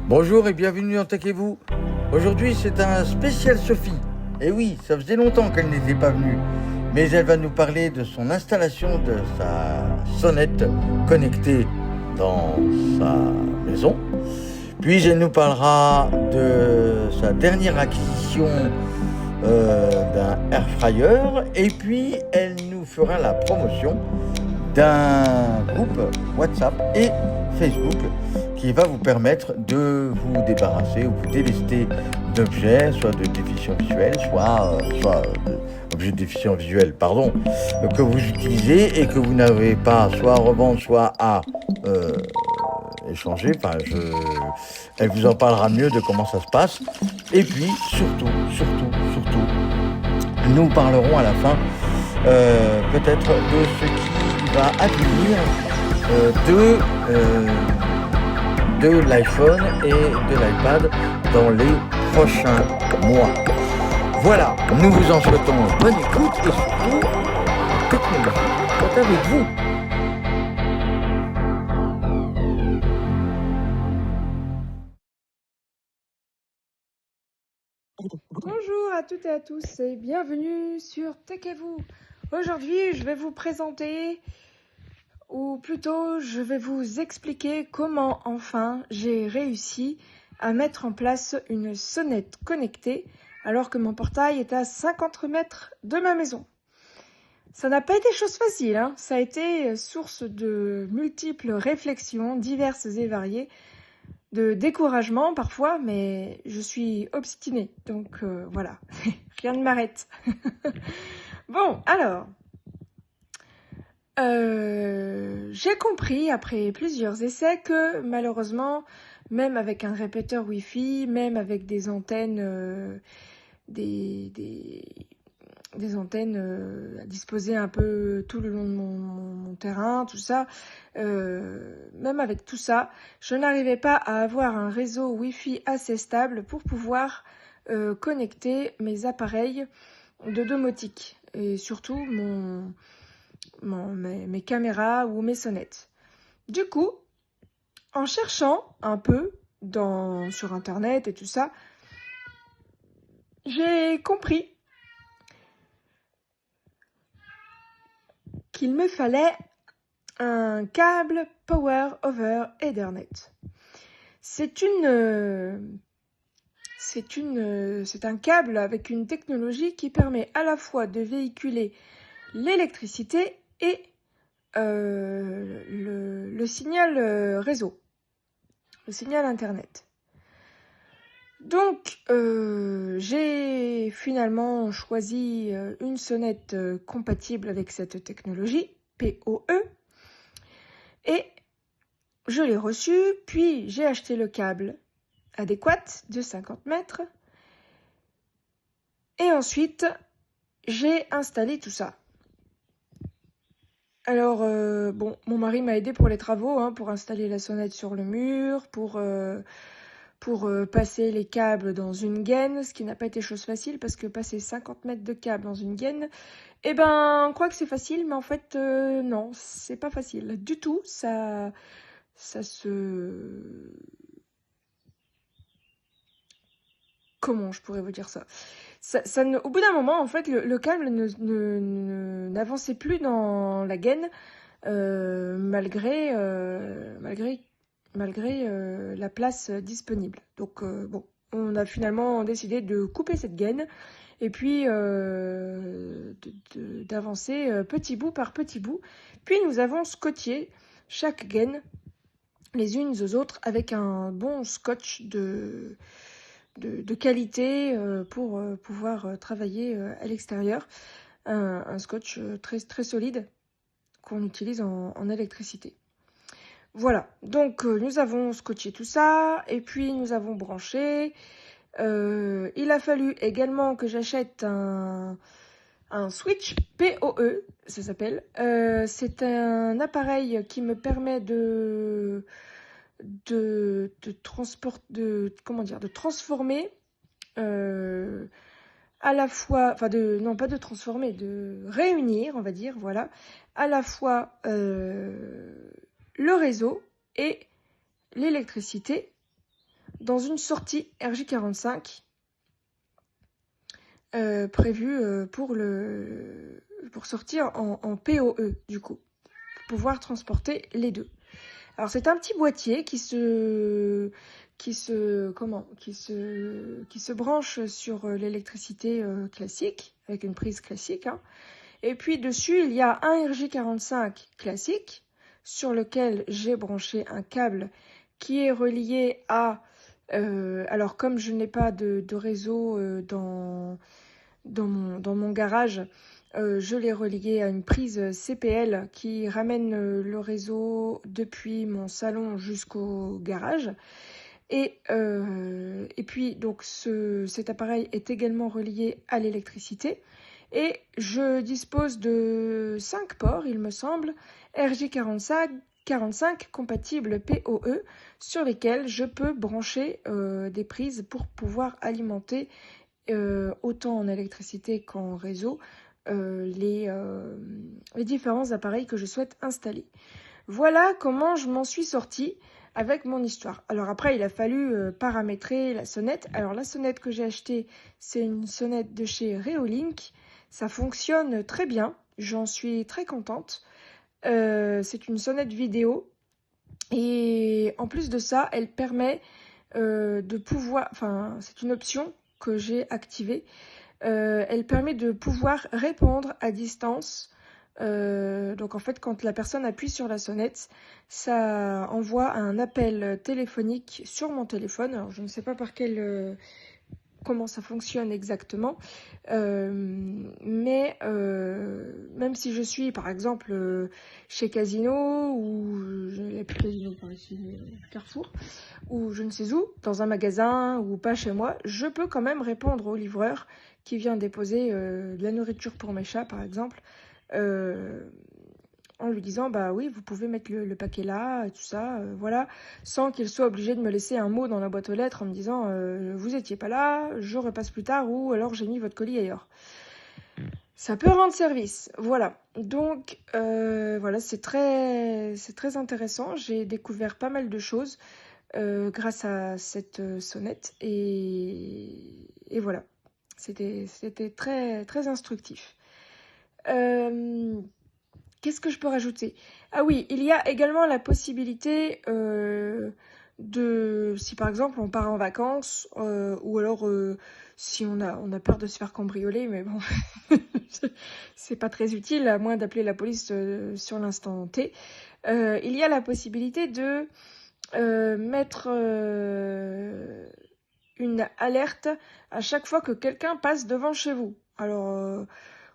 Bonjour et bienvenue dans Tech et vous. Aujourd'hui c'est un spécial Sophie. Et oui, ça faisait longtemps qu'elle n'était pas venue. Mais elle va nous parler de son installation de sa sonnette connectée dans sa maison. Puis elle nous parlera de sa dernière acquisition d'un air fryer. Et puis elle nous fera la promotion d'un groupe WhatsApp et Facebook qui va vous permettre de vous débarrasser ou vous délester d'objets, soit de déficients visuels, soit d'objets déficients visuels, que vous utilisez et que vous n'avez pas soit à revendre, soit à échanger. Elle vous en parlera mieux de comment ça se passe. Et puis, surtout, nous parlerons à la fin peut-être de ce qui va advenir de l'iPhone et de l'iPad dans les prochains mois. Voilà, nous vous en souhaitons bonne écoute et surtout, technologie soit avec vous. Bonjour à toutes et à tous et bienvenue sur Tech et vous. Aujourd'hui, je vais vous présenter, ou plutôt je vais vous expliquer comment enfin j'ai réussi à mettre en place une sonnette connectée alors que mon portail est à 50 mètres de ma maison. Ça n'a pas été chose facile, hein. Ça a été source de multiples réflexions diverses et variées, de découragement parfois, mais je suis obstinée, donc voilà, rien ne m'arrête. Bon, alors, j'ai compris après plusieurs essais que malheureusement, même avec un répéteur Wi-Fi, même avec des antennes, des antennes à disposer un peu tout le long de mon terrain, tout ça, même avec tout ça, je n'arrivais pas à avoir un réseau Wi-Fi assez stable pour pouvoir connecter mes appareils de domotique et surtout mes caméras ou mes sonnettes. Du coup, en cherchant un peu sur internet et tout ça, j'ai compris qu'il me fallait un câble Power over Ethernet. C'est un câble avec une technologie qui permet à la fois de véhiculer l'électricité et le signal réseau, le signal internet. Donc, j'ai finalement choisi une sonnette compatible avec cette technologie, PoE, et je l'ai reçue, puis j'ai acheté le câble adéquat de 50 mètres, et ensuite, j'ai installé tout ça. Alors, mon mari m'a aidé pour les travaux, hein, pour installer la sonnette sur le mur, pour passer les câbles dans une gaine, ce qui n'a pas été chose facile parce que passer 50 mètres de câble dans une gaine, on croit que c'est facile, mais en fait, non, c'est pas facile du tout. Comment je pourrais vous dire ça? Au bout d'un moment, en fait, le câble n'avançait plus dans la gaine, malgré la place disponible. Donc on a finalement décidé de couper cette gaine et puis d'avancer petit bout par petit bout. Puis nous avons scotché chaque gaine les unes aux autres avec un bon scotch de qualité pour pouvoir travailler à l'extérieur. Un scotch très, très solide qu'on utilise en électricité. Voilà, donc nous avons scotché tout ça, et puis nous avons branché. Il a fallu également que j'achète un switch PoE, ça s'appelle. C'est un appareil qui me permet de transformer à la fois, de réunir, on va dire, voilà, à la fois le réseau et l'électricité dans une sortie RJ45 prévue pour sortir en PoE du coup, pour pouvoir transporter les deux. Alors c'est un petit boîtier qui se branche sur l'électricité classique, avec une prise classique, hein. Et puis dessus, il y a un RJ45 classique, sur lequel j'ai branché un câble qui est relié à... alors comme je n'ai pas de réseau dans mon garage, je l'ai relié à une prise CPL qui ramène le réseau depuis mon salon jusqu'au garage. Et puis donc cet appareil est également relié à l'électricité. Et je dispose de 5 ports, il me semble, RJ45 compatibles PoE, sur lesquels je peux brancher des prises pour pouvoir alimenter autant en électricité qu'en réseau les différents appareils que je souhaite installer. Voilà comment je m'en suis sortie avec mon histoire. Alors après, il a fallu paramétrer la sonnette. Alors la sonnette que j'ai achetée, c'est une sonnette de chez Reolink. Ça fonctionne très bien, j'en suis très contente. C'est une sonnette vidéo et en plus de ça, elle permet de pouvoir... Enfin, c'est une option que j'ai activée. Elle permet de pouvoir répondre à distance. Donc en fait, quand la personne appuie sur la sonnette, ça envoie un appel téléphonique sur mon téléphone. Alors je ne sais pas comment ça fonctionne exactement, mais même si je suis par exemple chez Casino, ou je n'ai plus Casino par ici, Carrefour, ou je ne sais où, dans un magasin ou pas chez moi, je peux quand même répondre au livreur qui vient déposer de la nourriture pour mes chats par exemple, en lui disant bah oui, vous pouvez mettre le paquet là, tout ça, voilà, sans qu'il soit obligé de me laisser un mot dans la boîte aux lettres en me disant vous étiez pas là, je repasse plus tard, ou alors j'ai mis votre colis ailleurs. Ça peut rendre service, voilà. Donc voilà, c'est très intéressant. J'ai découvert pas mal de choses grâce à cette sonnette, et voilà, c'était très très instructif. Qu'est-ce que je peux rajouter? Ah oui, il y a également la possibilité si par exemple on part en vacances, ou alors si on a peur de se faire cambrioler, mais bon, c'est pas très utile, à moins d'appeler la police sur l'instant T. Il y a la possibilité de mettre une alerte à chaque fois que quelqu'un passe devant chez vous. Alors...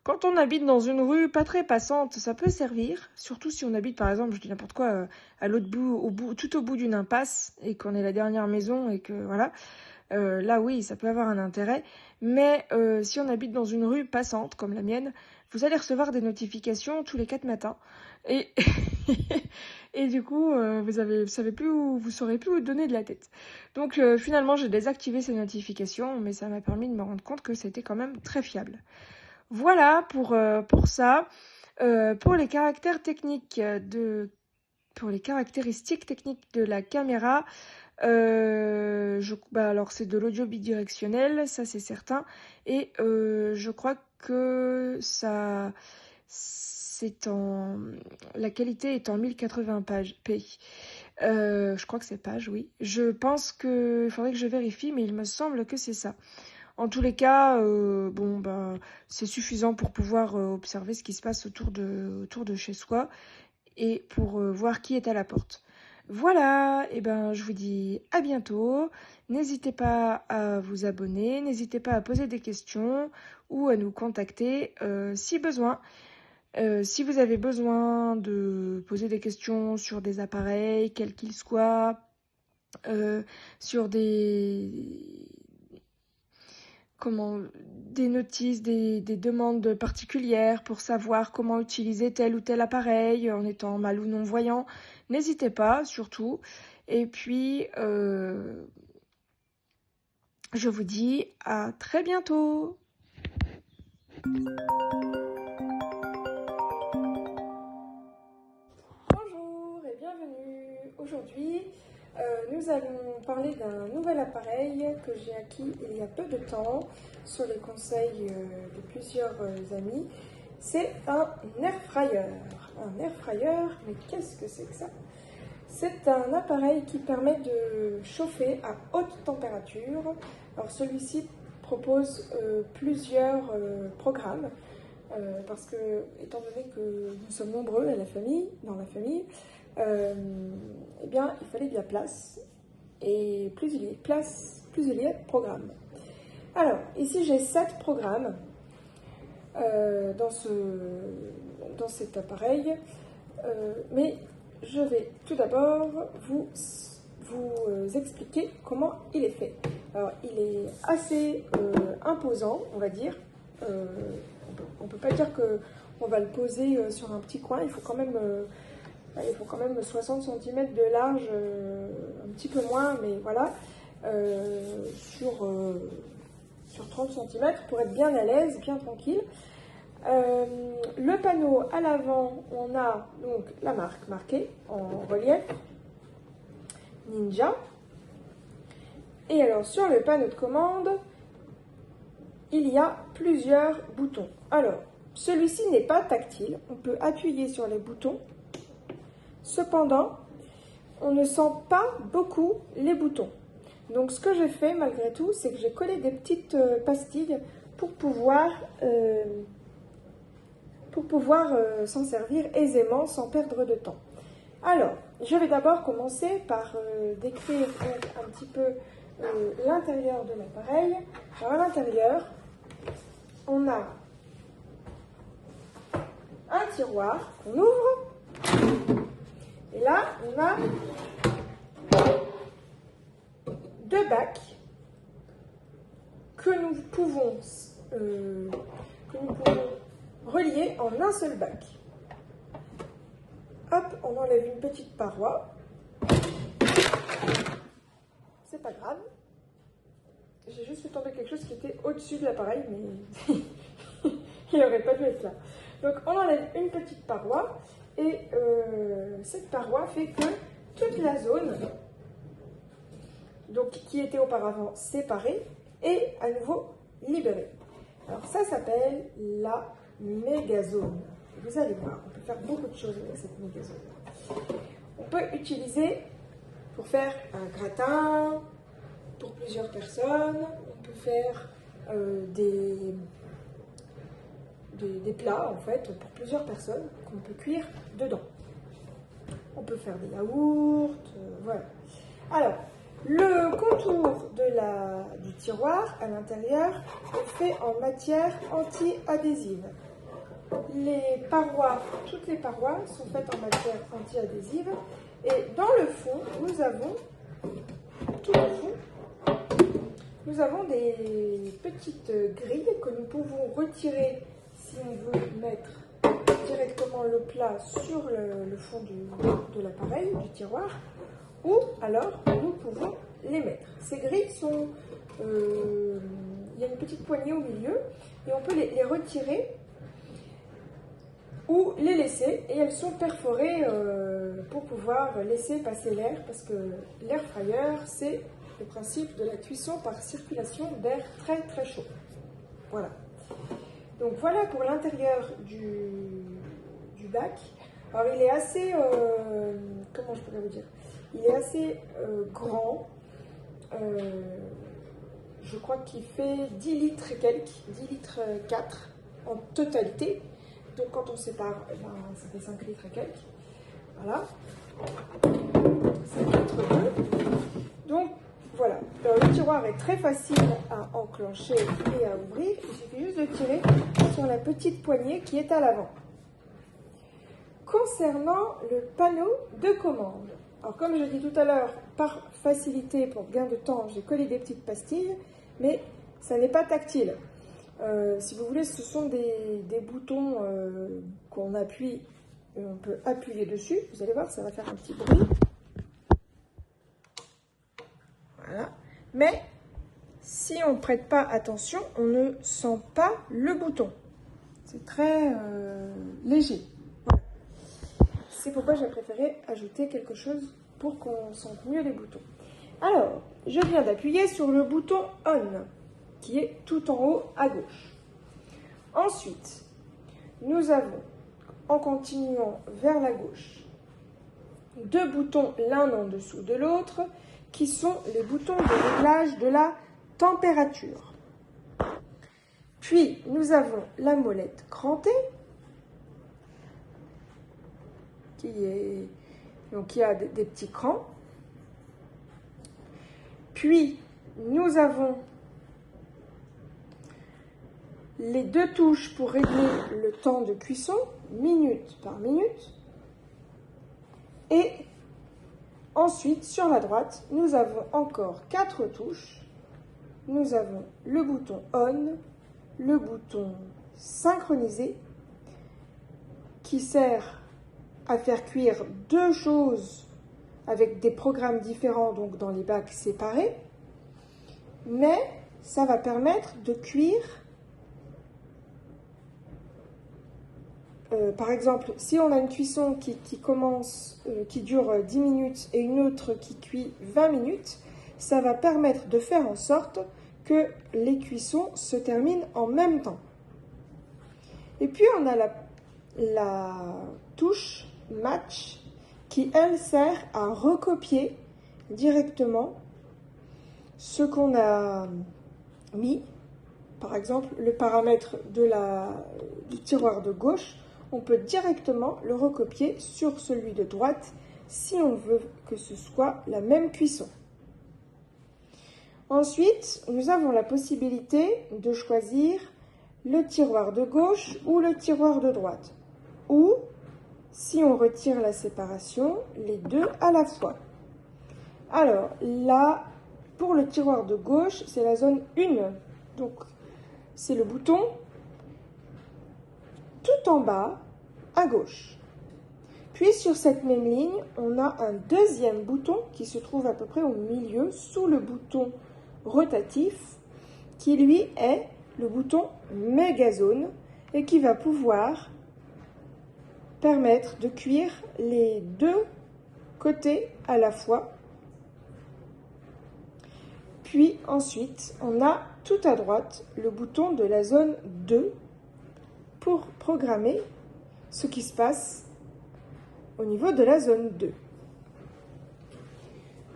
quand on habite dans une rue pas très passante, ça peut servir, surtout si on habite par exemple, je dis n'importe quoi, à l'autre bout, tout au bout d'une impasse, et qu'on est la dernière maison, et que voilà, là oui, ça peut avoir un intérêt. Mais si on habite dans une rue passante comme la mienne, vous allez recevoir des notifications tous les 4 matins, et et du coup vous saurez plus où donner de la tête. Donc finalement j'ai désactivé ces notifications, mais ça m'a permis de me rendre compte que c'était quand même très fiable. Voilà pour ça. Pour les caractéristiques techniques de la caméra, alors c'est de l'audio bidirectionnel, ça c'est certain, et je crois que la qualité est en 1080p. Je crois que c'est page, oui. Je pense il faudrait que je vérifie, mais il me semble que c'est ça. En tous les cas, c'est suffisant pour pouvoir observer ce qui se passe autour de chez soi, et pour voir qui est à la porte. Voilà, et je vous dis à bientôt. N'hésitez pas à vous abonner, n'hésitez pas à poser des questions ou à nous contacter si besoin. Si vous avez besoin de poser des questions sur des appareils, quels qu'ils soient, sur des notices, des demandes particulières pour savoir comment utiliser tel ou tel appareil en étant mal ou non voyant, n'hésitez pas surtout. Et puis je vous dis à très bientôt. Bonjour et bienvenue. Aujourd'hui Nous allons parler d'un nouvel appareil que j'ai acquis il y a peu de temps sur les conseils de plusieurs amis. C'est un air fryer. Un air fryer, mais qu'est-ce que c'est que ça? C'est un appareil qui permet de chauffer à haute température. Alors celui-ci propose plusieurs programmes parce que, étant donné que nous sommes nombreux dans la famille, eh bien, il fallait de la place. Et plus il y a de place, plus il y a de programmes. Alors, ici j'ai 7 programmes dans cet appareil, mais je vais tout d'abord vous expliquer comment il est fait. Alors, il est assez imposant, on va dire. On ne peut pas dire qu'on va le poser sur un petit coin, il faut quand même 60 cm de large, un petit peu moins, mais voilà, sur 30 cm pour être bien à l'aise, bien tranquille. Le panneau à l'avant, on a donc la marque marquée en relief, Ninja. Et alors sur le panneau de commande, il y a plusieurs boutons. Alors, celui-ci n'est pas tactile, on peut appuyer sur les boutons. Cependant, on ne sent pas beaucoup les boutons. Donc ce que j'ai fait malgré tout, c'est que j'ai collé des petites pastilles pour pouvoir s'en servir aisément sans perdre de temps. Alors, je vais d'abord commencer par décrire un petit peu l'intérieur de l'appareil. Alors à l'intérieur, on a un tiroir qu'on ouvre. Et là, on a 2 bacs que nous pouvons relier en un seul bac. Hop, on enlève une petite paroi. C'est pas grave. J'ai juste fait tomber quelque chose qui était au-dessus de l'appareil, mais il n'aurait pas dû être là. Donc, on enlève une petite paroi. Et cette paroi fait que toute la zone, donc, qui était auparavant séparée, est à nouveau libérée. Alors ça s'appelle la mégazone. Vous allez voir, on peut faire beaucoup de choses avec cette mégazone. On peut utiliser pour faire un gratin pour plusieurs personnes. On peut faire des plats, en fait, pour plusieurs personnes qu'on peut cuire dedans. On peut faire des yaourts, voilà. Alors, le contour du tiroir à l'intérieur est fait en matière anti-adhésive. Toutes les parois sont faites en matière anti-adhésive. Et dans le fond, tout au fond, nous avons des petites grilles que nous pouvons retirer si on veut mettre directement le plat sur le fond de l'appareil, du tiroir, ou alors nous pouvons les mettre. Ces grilles sont... il y a une petite poignée au milieu et on peut les retirer ou les laisser, et elles sont perforées pour pouvoir laisser passer l'air, parce que l'air fryer, c'est le principe de la cuisson par circulation d'air très très chaud. Voilà. Donc voilà pour l'intérieur du bac. Alors il est assez, comment je pourrais vous dire, il est assez grand. Je crois qu'il fait 10 litres et quelques, 10 litres 4 en totalité. Donc quand on sépare, ça fait 5 litres et quelques. Voilà. 5 litres 2. Donc voilà. Le tiroir est très facile à enclencher et à ouvrir. Il suffit juste de tirer sur la petite poignée qui est à l'avant. Concernant le panneau de commande. Alors comme je l'ai dit tout à l'heure, par facilité, pour gain de temps, j'ai collé des petites pastilles, mais ça n'est pas tactile. Si vous voulez, ce sont des boutons qu'on appuie, on peut appuyer dessus. Vous allez voir, ça va faire un petit bruit. Voilà. Mais si on ne prête pas attention, on ne sent pas le bouton. C'est très léger. Voilà. C'est pourquoi j'ai préféré ajouter quelque chose pour qu'on sente mieux les boutons. Alors, je viens d'appuyer sur le bouton On, qui est tout en haut à gauche. Ensuite, nous avons, en continuant vers la gauche, deux boutons l'un en dessous de l'autre, qui sont les boutons de réglage de la température. Puis, nous avons la molette crantée, qui a des petits crans. Puis, nous avons les deux touches pour régler le temps de cuisson, minute par minute. Et ensuite, sur la droite, nous avons encore 4 touches. Nous avons le bouton On, le bouton synchronisé, qui sert à faire cuire deux choses avec des programmes différents, donc dans les bacs séparés. Mais ça va permettre de cuire, par exemple, si on a une cuisson qui dure 10 minutes et une autre qui cuit 20 minutes, ça va permettre de faire en sorte que les cuissons se terminent en même temps. Et puis on a la touche Match qui, elle, sert à recopier directement ce qu'on a mis. Par exemple, le paramètre du tiroir de gauche, on peut directement le recopier sur celui de droite si on veut que ce soit la même cuisson. Ensuite, nous avons la possibilité de choisir le tiroir de gauche ou le tiroir de droite. Ou, si on retire la séparation, les deux à la fois. Alors, là, pour le tiroir de gauche, c'est la zone 1. Donc, c'est le bouton tout en bas, à gauche. Puis, sur cette même ligne, on a un deuxième bouton qui se trouve à peu près au milieu, sous le bouton rotatif, qui lui est le bouton Mégazone et qui va pouvoir permettre de cuire les deux côtés à la fois. Puis ensuite, on a tout à droite le bouton de la zone 2 pour programmer ce qui se passe au niveau de la zone 2.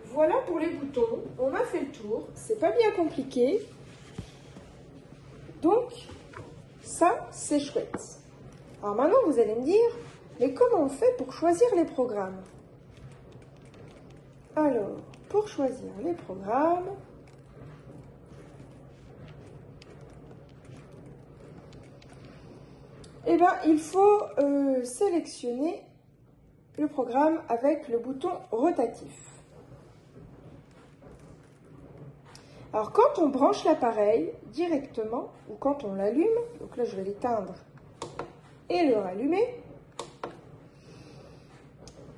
Voilà pour les boutons, on a fait le tour, c'est pas bien compliqué. Donc, ça, c'est chouette. Alors maintenant, vous allez me dire, mais comment on fait pour choisir les programmes? Alors, pour choisir les programmes, eh bien, il faut sélectionner le programme avec le bouton rotatif. Alors, quand on branche l'appareil directement, ou quand on l'allume, donc là, je vais l'éteindre et le rallumer,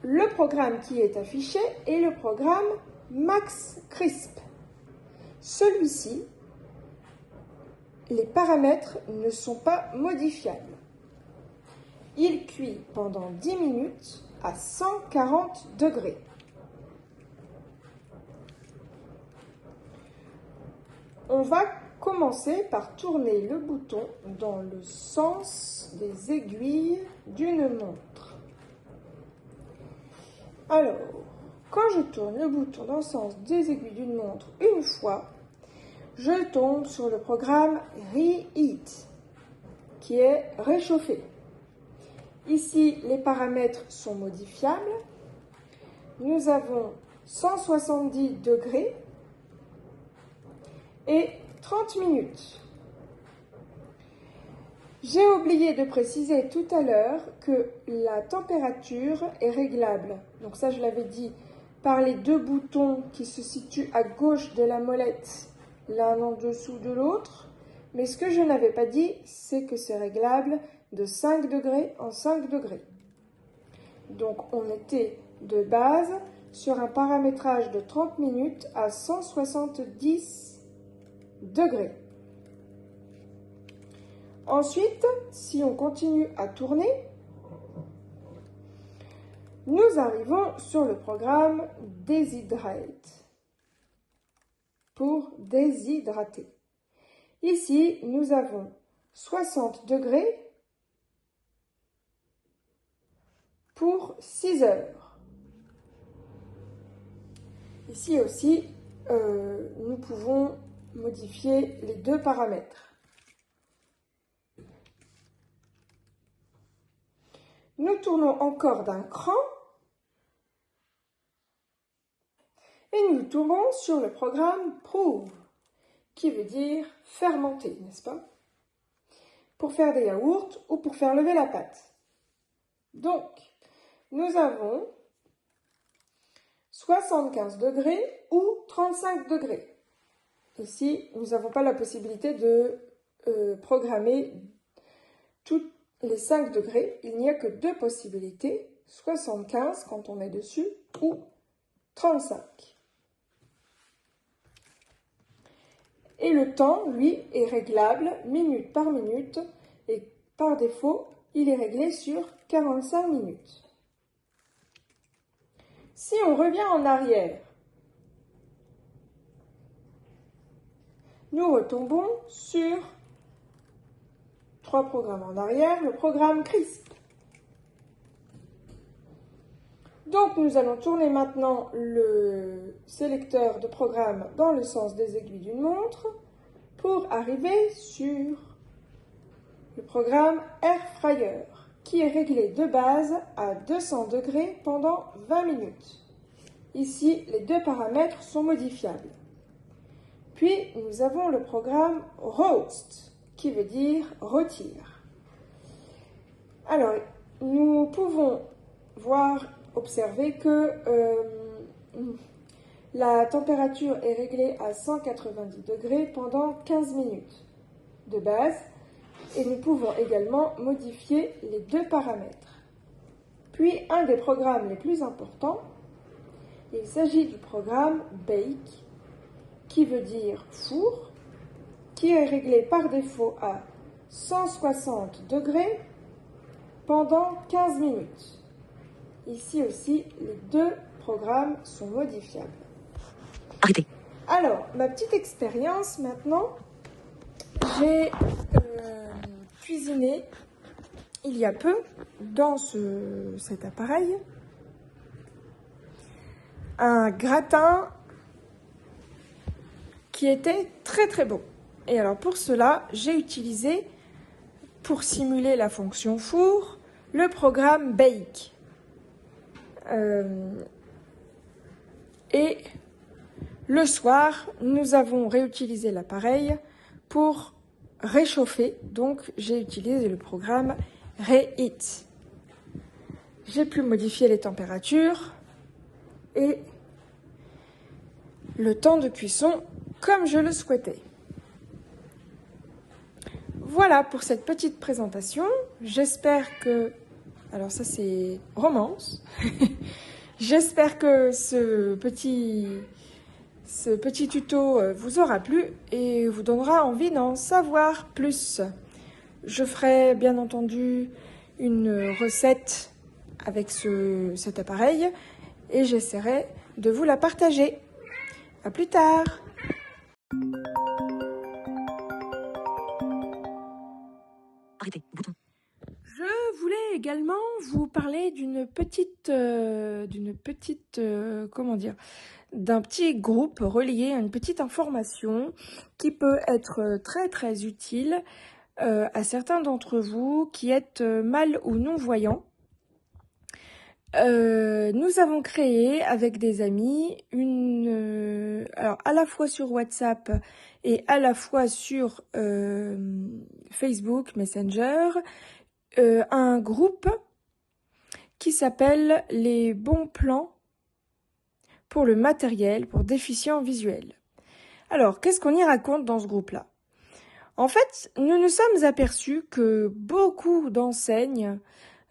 le programme qui est affiché est le programme Max Crisp. Celui-ci, les paramètres ne sont pas modifiables. Il cuit pendant 10 minutes à 140 degrés. On va commencer par tourner le bouton dans le sens des aiguilles d'une montre. Alors, quand je tourne le bouton dans le sens des aiguilles d'une montre une fois, je tombe sur le programme Reheat, qui est réchauffé. Ici, les paramètres sont modifiables. Nous avons 170 degrés et 30 minutes. J'ai oublié de préciser tout à l'heure que la température est réglable. Donc ça, je l'avais dit, par les deux boutons qui se situent à gauche de la molette, l'un en dessous de l'autre. Mais ce que je n'avais pas dit, c'est que c'est réglable de 5 degrés en 5 degrés. Donc on était de base sur un paramétrage de 30 minutes à 170 degrés. Ensuite, si on continue à tourner, Nous arrivons sur le programme Déshydrate, pour déshydrater. Ici, nous avons 60 degrés pour 6 heures. Ici aussi, nous pouvons modifier les deux paramètres. Nous tournons encore d'un cran et nous tournons sur le programme Prove, qui veut dire fermenter, n'est-ce pas? Pour faire des yaourts ou pour faire lever la pâte. Donc, nous avons 75 degrés ou 35 degrés. Ici, nous n'avons pas la possibilité de programmer tous les 5 degrés. Il n'y a que deux possibilités, 75 quand on est dessus ou 35. Et le temps, lui, est réglable minute par minute et par défaut, il est réglé sur 45 minutes. Si on revient en arrière, nous retombons sur 3 programmes en arrière, le programme CRISP. Donc nous allons tourner maintenant le sélecteur de programme dans le sens des aiguilles d'une montre pour arriver sur le programme Air Fryer qui est réglé de base à 200 degrés pendant 20 minutes. Ici, les deux paramètres sont modifiables. Puis nous avons le programme Roast qui veut dire retire. Alors, nous pouvons observer que la température est réglée à 190 degrés pendant 15 minutes de base et nous pouvons également modifier les deux paramètres. Puis un des programmes les plus importants, il s'agit du programme Bake qui veut dire four, qui est réglé par défaut à 160 degrés pendant 15 minutes. Ici aussi, les deux programmes sont modifiables. Arrêtez. Alors, ma petite expérience maintenant, j'ai cuisiné il y a peu dans cet appareil un gratin qui était très très beau. Et alors pour cela, j'ai utilisé, pour simuler la fonction four, le programme Bake. Et le soir, nous avons réutilisé l'appareil pour réchauffer. Donc, j'ai utilisé le programme Reheat. J'ai pu modifier les températures et le temps de cuisson comme je le souhaitais. Voilà pour cette petite présentation. J'espère que... Alors ça c'est romance. J'espère que ce petit tuto vous aura plu et vous donnera envie d'en savoir plus. Je ferai bien entendu une recette avec cet appareil et j'essaierai de vous la partager. À plus tard! Arrêtez. Bouton. Je voulais également vous parler d'un petit groupe relié à une petite information qui peut être très très utile à certains d'entre vous qui êtes mal ou non-voyants. Nous avons créé avec des amis alors à la fois sur WhatsApp et à la fois sur Facebook Messenger, un groupe qui s'appelle les bons plans pour le matériel pour déficients visuels. Alors, qu'est-ce qu'on y raconte dans ce groupe-là? En fait, nous nous sommes aperçus que beaucoup d'enseignes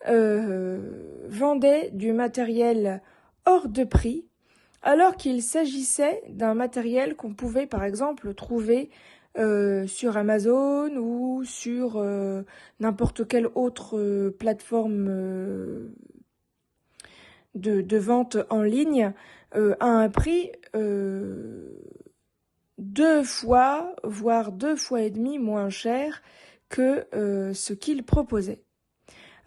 vendaient du matériel hors de prix, alors qu'il s'agissait d'un matériel qu'on pouvait par exemple trouver sur Amazon ou sur n'importe quelle autre plateforme de vente en ligne à un prix 2 fois, voire 2 fois et demi moins cher que ce qu'il proposait.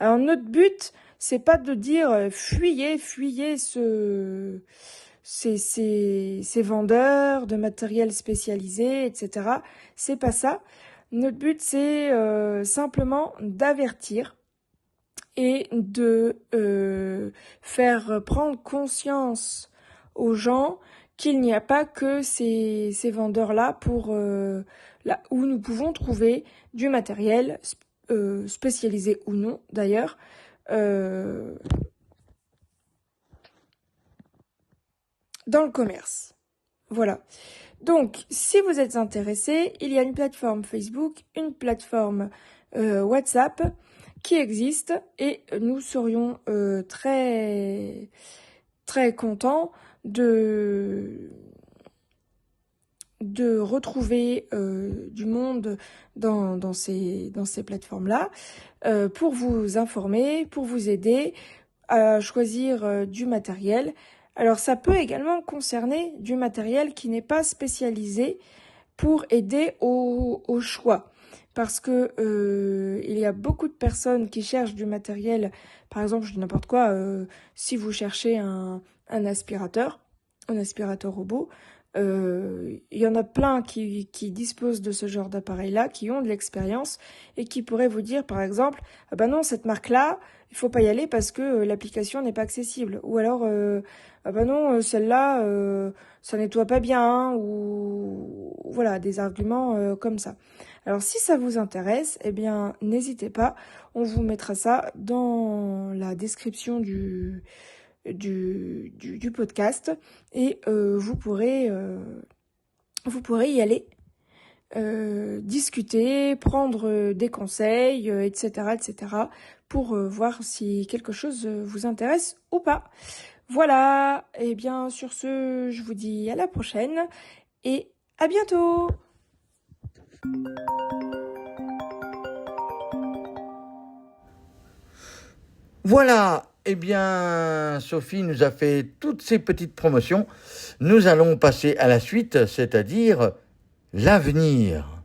Alors notre but, c'est pas de dire fuyez ces vendeurs de matériel spécialisé, etc. C'est pas ça. Notre but, c'est simplement d'avertir et de faire prendre conscience aux gens qu'il n'y a pas que ces vendeurs-là pour là où nous pouvons trouver du matériel spécialisé ou non d'ailleurs dans le commerce. Voilà. Donc, si vous êtes intéressé, il y a une plateforme Facebook, une plateforme WhatsApp qui existe et nous serions très très contents de retrouver du monde dans ces plateformes-là pour vous informer, pour vous aider à choisir du matériel. Alors ça peut également concerner du matériel qui n'est pas spécialisé pour aider au choix. Parce que il y a beaucoup de personnes qui cherchent du matériel, par exemple, je dis n'importe quoi, si vous cherchez un aspirateur robot, il y en a plein qui disposent de ce genre d'appareil-là, qui ont de l'expérience et qui pourraient vous dire, par exemple, ah ben non, cette marque-là, il faut pas y aller parce que l'application n'est pas accessible. Ou alors, ah ben non, celle-là, ça nettoie pas bien, hein, ou voilà, des arguments comme ça. Alors, si ça vous intéresse, eh bien, n'hésitez pas, on vous mettra ça dans la description du podcast et vous pourrez y aller discuter, prendre des conseils, etc. pour voir si quelque chose vous intéresse ou pas. Voilà, et bien sur ce, je vous dis à la prochaine et à bientôt. Voilà, eh bien, Sophie nous a fait toutes ces petites promotions. Nous allons passer à la suite, c'est-à-dire l'avenir.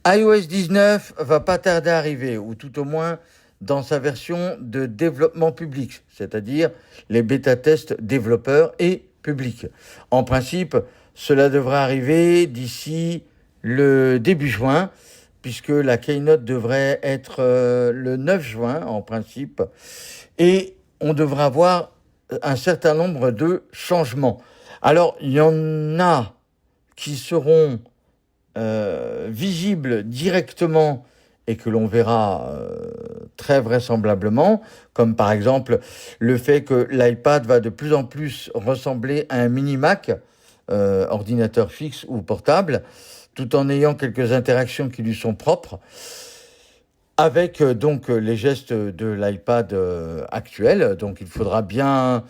iOS 19 va pas tarder à arriver, ou tout au moins dans sa version de développement public, c'est-à-dire les bêta-tests développeurs et publics. En principe, cela devrait arriver d'ici le début juin, puisque la keynote devrait être le 9 juin en principe, et on devrait avoir un certain nombre de changements. Alors, il y en a qui seront visibles directement et que l'on verra très vraisemblablement, comme par exemple le fait que l'iPad va de plus en plus ressembler à un mini Mac, ordinateur fixe ou portable, tout en ayant quelques interactions qui lui sont propres, avec donc les gestes de l'iPad actuel. Donc il faudra bien,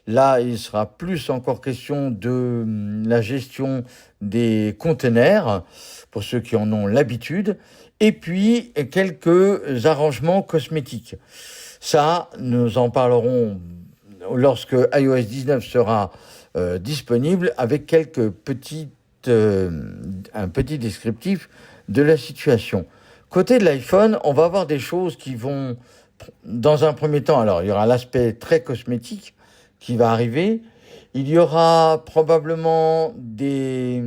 là il sera plus encore question de la gestion des containers, pour ceux qui en ont l'habitude, et puis quelques arrangements cosmétiques. Ça, nous en parlerons lorsque iOS 19 sera disponible, avec quelques un petit descriptif de la situation. Côté de l'iPhone, on va avoir des choses qui vont, dans un premier temps, alors il y aura l'aspect très cosmétique qui va arriver, il y aura probablement des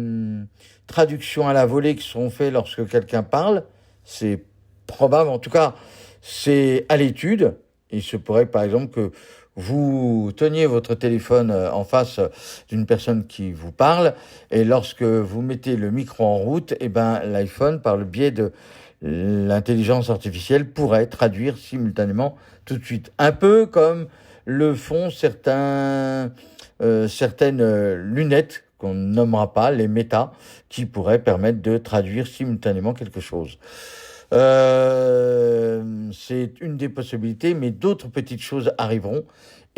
traductions à la volée qui seront faites lorsque quelqu'un parle, c'est probable, en tout cas c'est à l'étude. Il se pourrait par exemple que vous teniez votre téléphone en face d'une personne qui vous parle, et lorsque vous mettez le micro en route, eh ben, l'iPhone, par le biais de l'intelligence artificielle, pourrait traduire simultanément tout de suite. Un peu comme le font certaines lunettes qu'on ne nommera pas, les Meta, qui pourraient permettre de traduire simultanément quelque chose. C'est une des possibilités, mais d'autres petites choses arriveront,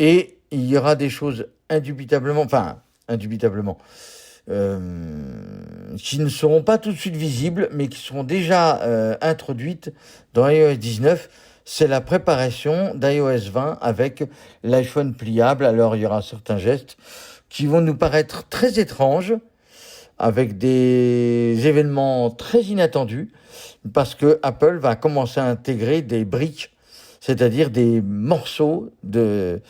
et il y aura des choses indubitablement, qui ne seront pas tout de suite visibles, mais qui seront déjà introduites dans iOS 19. c'est la préparation d'iOS 20 avec l'iPhone pliable. Alors, il y aura certains gestes qui vont nous paraître très étranges, avec des événements très inattendus, parce que Apple va commencer à intégrer des briques, c'est-à-dire des morceaux de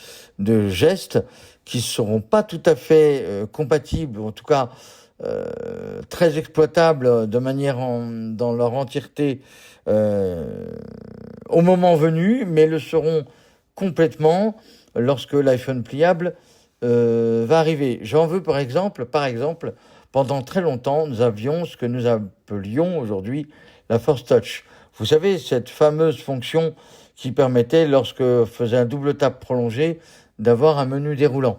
gestes qui ne seront pas tout à fait compatibles, ou en tout cas très exploitables de manière dans leur entièreté au moment venu, mais le seront complètement lorsque l'iPhone pliable va arriver. J'en veux par exemple, pendant très longtemps, nous avions ce que nous appelions aujourd'hui la Force Touch. Vous savez, cette fameuse fonction qui permettait, lorsque faisait un double tap prolongé, d'avoir un menu déroulant.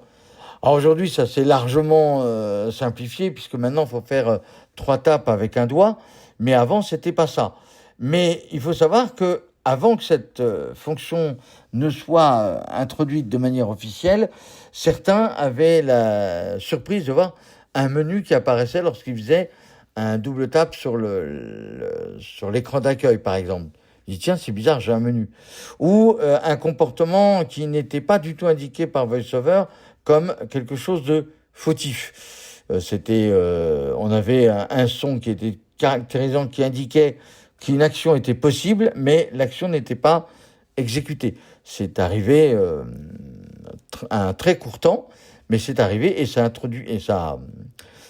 Alors aujourd'hui, ça s'est largement simplifié, puisque maintenant, il faut faire 3 tapes avec un doigt, mais avant, c'était pas ça. Mais il faut savoir que avant que cette fonction ne soit introduite de manière officielle, certains avaient la surprise de voir un menu qui apparaissait lorsqu'il faisait un double tap sur l'écran d'accueil, par exemple. Il dit, tiens, c'est bizarre, j'ai un menu. Ou un comportement qui n'était pas du tout indiqué par VoiceOver comme quelque chose de fautif. On avait un son qui était caractérisant, qui indiquait qu'une action était possible, mais l'action n'était pas exécutée. C'est arrivé à un très court temps, mais c'est arrivé et ça introduit et ça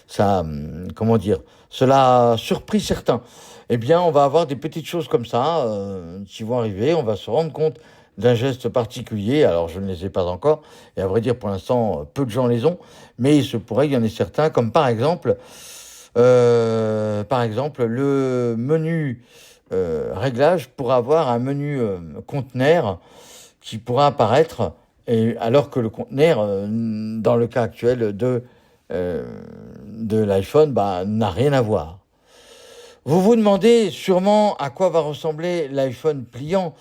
cela a surpris certains. Eh bien, on va avoir des petites choses comme ça qui vont arriver. On va se rendre compte d'un geste particulier. Alors, je ne les ai pas encore, et à vrai dire, pour l'instant, peu de gens les ont, mais il se pourrait qu'il y en ait certains, comme par exemple le menu réglage pour avoir un menu conteneur qui pourra apparaître, et alors que le conteneur, dans le cas actuel de l'iPhone, n'a rien à voir. Vous vous demandez sûrement à quoi va ressembler l'iPhone pliant.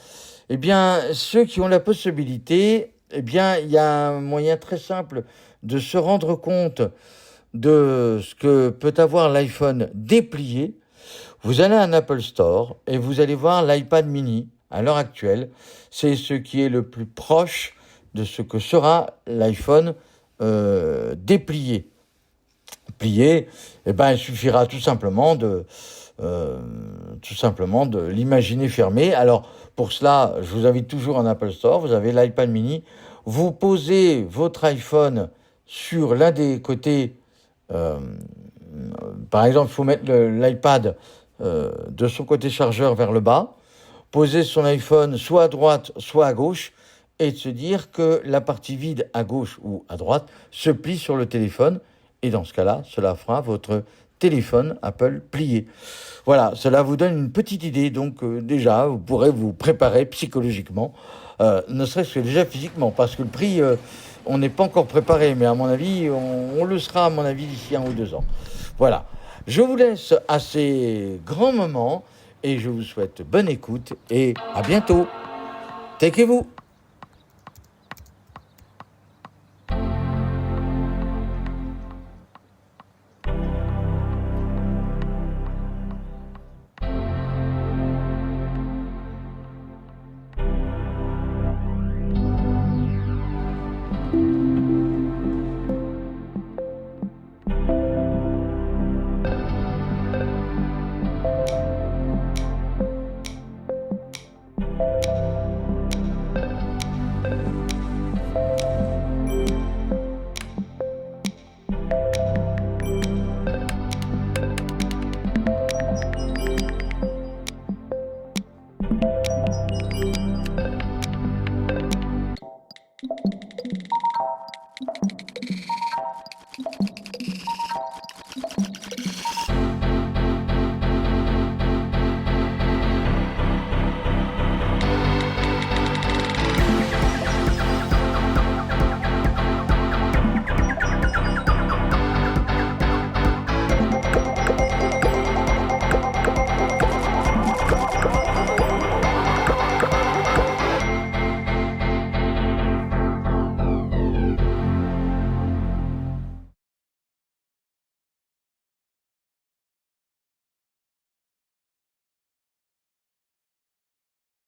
Eh bien, ceux qui ont la possibilité, eh bien, il y a un moyen très simple de se rendre compte de ce que peut avoir l'iPhone déplié. Vous allez à un Apple Store et vous allez voir l'iPad mini. À l'heure actuelle, c'est ce qui est le plus proche de ce que sera l'iPhone déplié. Plié, eh ben, il suffira tout simplement de l'imaginer fermé. Alors, pour cela, je vous invite toujours en Apple Store. Vous avez l'iPad mini. Vous posez votre iPhone sur l'un des côtés. Par exemple, il faut mettre l'iPad de son côté chargeur vers le bas. Poser son iPhone soit à droite, soit à gauche, et de se dire que la partie vide à gauche ou à droite se plie sur le téléphone. Et dans ce cas-là, cela fera votre téléphone Apple plié. Voilà, cela vous donne une petite idée. Donc déjà, vous pourrez vous préparer psychologiquement, ne serait-ce que déjà physiquement, parce que le prix, on n'est pas encore préparé, mais à mon avis, on le sera, à mon avis, d'ici 1 ou 2 ans. Voilà, je vous laisse à ces grands moments, et je vous souhaite bonne écoute, et à bientôt. Takez-vous.